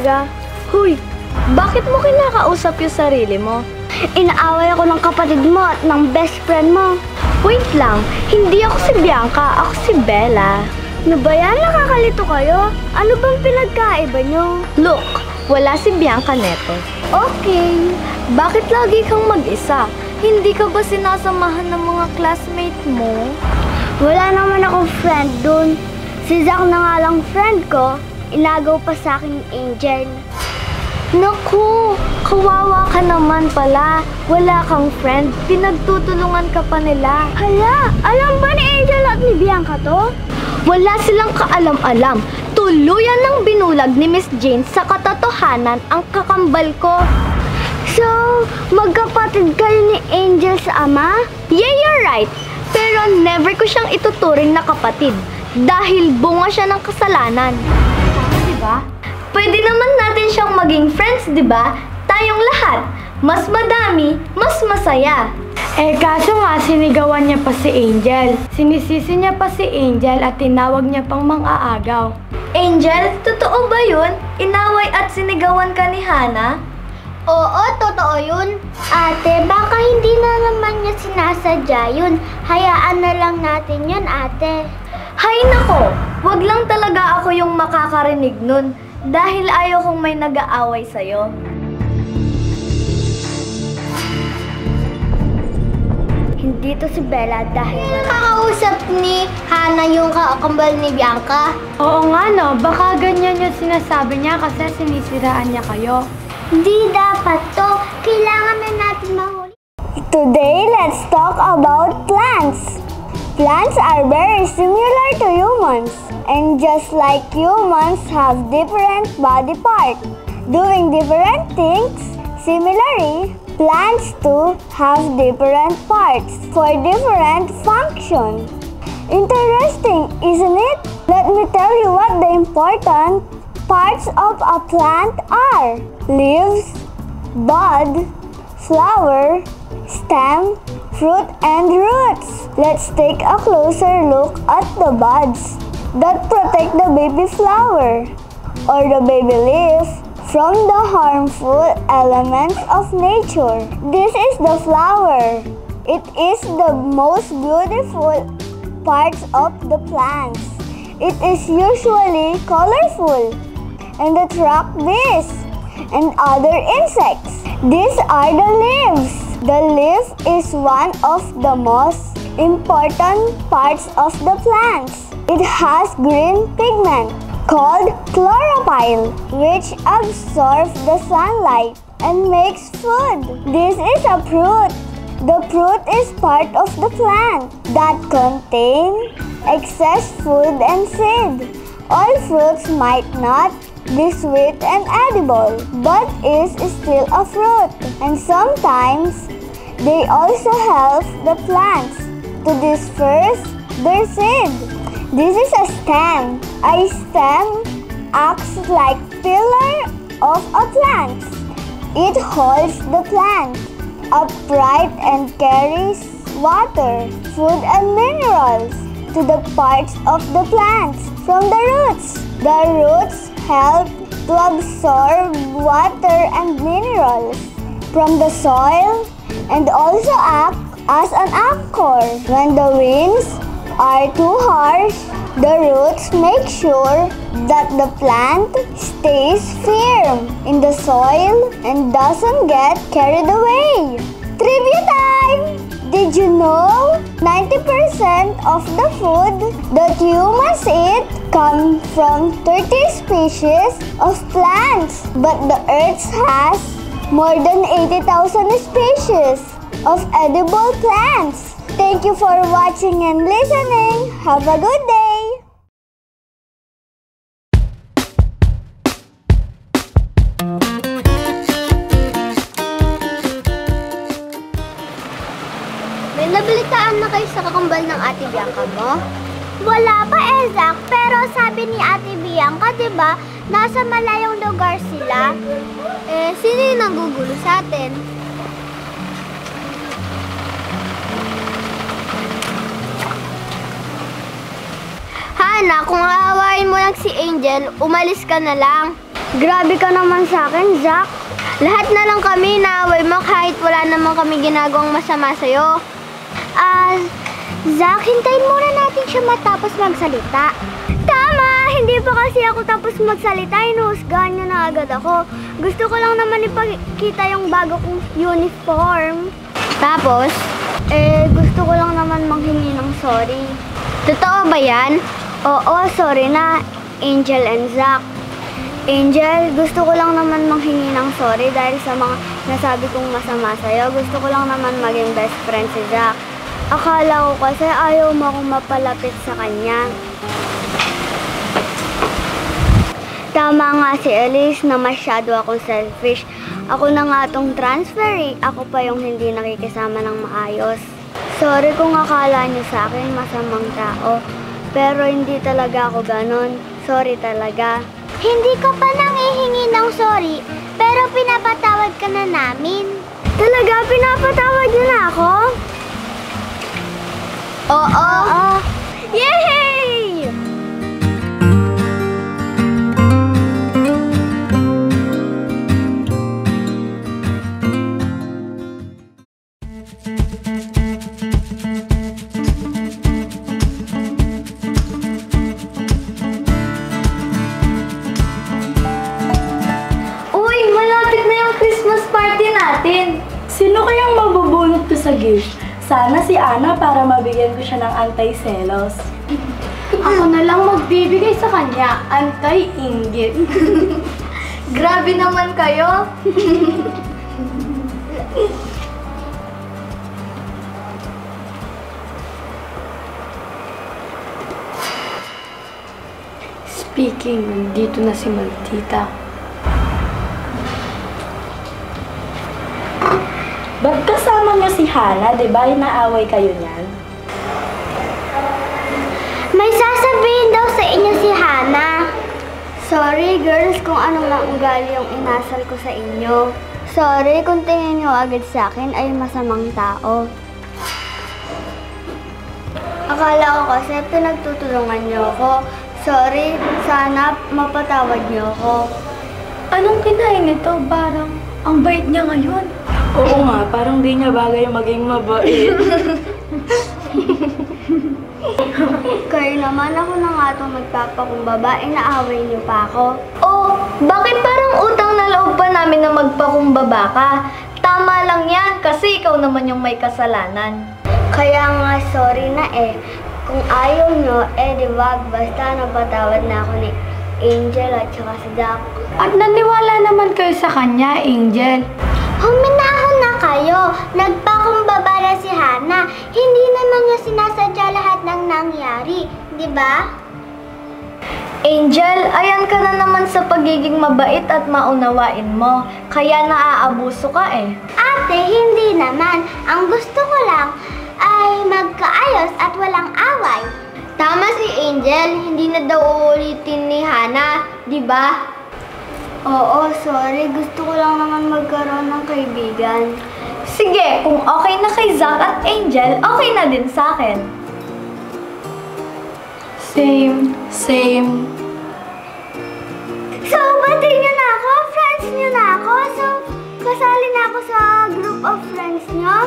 talaga. Huy, bakit mo kinakausap yung sarili mo? Inaaway ako ng kapatid mo at ng best friend mo. Wait lang, hindi ako si Bianca, ako si Bella. Ano ba yan? Nakakalito kayo? Ano bang pinagkaiba nyo? Look, wala si Bianca neto. Okay. Bakit lagi kang mag-isa? Hindi ka ba sinasamahan ng mga classmate mo? Wala naman akong friend dun. Si Zach na nga lang friend ko. Inagaw pa sa akin yung Angel. Naku, kawawa ka naman pala. Wala kang friend, pinagtutulungan ka pa nila. Hala, alam ba ni Angel at ni Bianca to? Wala silang kaalam-alam. Tuluyan ng binulag ni Miss Jane sa katotohanan ang kakambal ko. So, magkapatid kayo ni Angel sa ama? Yeah, you're right. Pero never ko siyang ituturing na kapatid dahil bunga siya ng kasalanan. Tama, diba? Pwede naman natin siyang maging friends, diba? Tayong lahat. Mas madami, mas masaya. Kaso nga, sinigawan niya pa si Angel. Sinisisi niya pa si Angel at tinawag niya pang mang-aagaw. Angel, totoo ba yun? Inaway at sinigawan ka ni Hana? Oo, totoo yun. Ate, baka hindi na naman niya sinasadya yun. Hayaan na lang natin yun, ate. Hay nako, wag lang talaga ako yung makakarinig nun dahil ayaw kong may nag-aaway sa'yo. Hindi to si Bella dahil nakakausap ni Hana yung kakambal ni Bianca. Oo nga no, baka ganyan yung sinasabi niya kasi sinisiraan niya kayo. Hindi dapat to. Kailangan na natin mahuli. Today, let's talk about plants. Plants are very similar to humans. And just like humans have different body parts, doing different things, similarly, plants too have different parts for different functions. Interesting, isn't it? Let me tell you what the important parts of a plant are: leaves, bud, flower, stem, fruit, and roots. Let's take a closer look at the buds that protect the baby flower or the baby leaf from the harmful elements of nature. This is the flower. It is the most beautiful part of the plants. It is usually colorful and attract bees and other insects. These are the leaves. The leaf is one of the most important parts of the plants. It has green pigment called chlorophyll, which absorbs the sunlight and makes food. This is a fruit. The fruit is part of the plant that contain excess food and seed. All fruits might not be sweet and edible, but is still a fruit. And sometimes, they also help the plants to disperse their seed. This is a stem. A stem acts like pillar of a plant. It holds the plant upright and carries water, food, and minerals to the parts of the plants from the roots. The roots help to absorb water and minerals from the soil and also act as an anchor. When the winds are too harsh, the roots make sure that the plant stays firm in the soil and doesn't get carried away. Trivia time! Did you know 90% of the food that humans eat come from 30 species of plants? But the Earth has more than 80,000 species of edible plants. Thank you for watching and listening. Have a good day! May nabalitaan na kayo sa kakambal ng Ate Bianca mo? Wala pa, Zach. Pero sabi ni Ate Bianca, diba, nasa malayong lugar sila. Sino yung nanggugulo sa atin? Hana, kung aawain mo lang si Angel, umalis ka na lang. Grabe ka naman sa akin, Zach. Lahat na lang kami naaway mo kahit wala naman kami ginagawang masama sa'yo. Zach, hintayin muna natin siya matapos magsalita. Tama! Hindi pa kasi ako tapos magsalita. Inuhusgahan niyo na agad ako. Gusto ko lang naman ipakita yung bago kong uniform. Tapos, gusto ko lang naman manghingi ng sorry. Totoo ba yan? Oo, sorry na, Angel and Zach. Angel, gusto ko lang naman manghingi ng sorry dahil sa mga nasabi kong masama sa'yo. Gusto ko lang naman maging best friend si Zach. Akala ko kasi ayaw mo akong mapalapit sa kanya. Tama nga si Elise na masyado akong selfish. Ako na nga tong transfer. Ako pa yung hindi nakikisama ng maayos. Sorry kung akala niyo sa akin masamang tao. Pero hindi talaga ako ganon. Sorry talaga. Hindi ko pa nangihingi ng sorry, pero pinapatawad ka na namin. Talaga? Pinapatawad niyo na ako? Oo. Yay! Uy, malapit na yung Christmas party natin. Sino kayang mabubunot ko sa gift? Sana si Ana para mabigyan ko siya ng anti-selos. Ako na lang magbibigay sa kanya, anti-inggit. Grabe naman kayo. Speaking, nandito na si Maldita. Ba't kasama niyo si Hana? Diba inaaway kayo niyan? May sasabihin daw sa inyo si Hana. Sorry girls kung ano lang ugali yung inasal ko sa inyo. Sorry kung tingin nyo agad sa akin ay masamang tao. Akala ko kasi pinagtutulungan nyo ako. Sorry, sana mapatawad nyo ako. Anong kinain nito? Parang ang bait niya ngayon. Oo nga, parang di niya bagay maging mabait. Kayo naman, ako na nga itong magpapakumbaba, inaaway niyo pa ako. Oh, bakit parang utang na loob pa namin na magpakumbaba ka? Tama lang yan, kasi ikaw naman yung may kasalanan. Kaya nga, sorry na eh. Kung ayaw nyo, di wag, basta napatawad na ako ni Angel at saka si Zach. At naniwala naman kayo sa kanya, Angel. Huminahon na kayo. Nagpakumbaba na si Hana. Hindi naman niya sinasadya lahat ng nangyari. Di ba? Angel, ayan ka na naman sa pagiging mabait at maunawain mo. Kaya naaabuso ka eh. Ate, hindi naman. Ang gusto ko lang ay magkaayos at walang away. Tama si Angel. Hindi na daw uulitin ni Hana. Di ba? Oo, sorry. Gusto ko lang naman magkaroon ng kaibigan. Sige, kung okay na kay Zach at Angel, okay na din sa akin. Same. So, bati niyo na ako? Friends niyo na ako? So, kasali na ako sa group of friends niyo?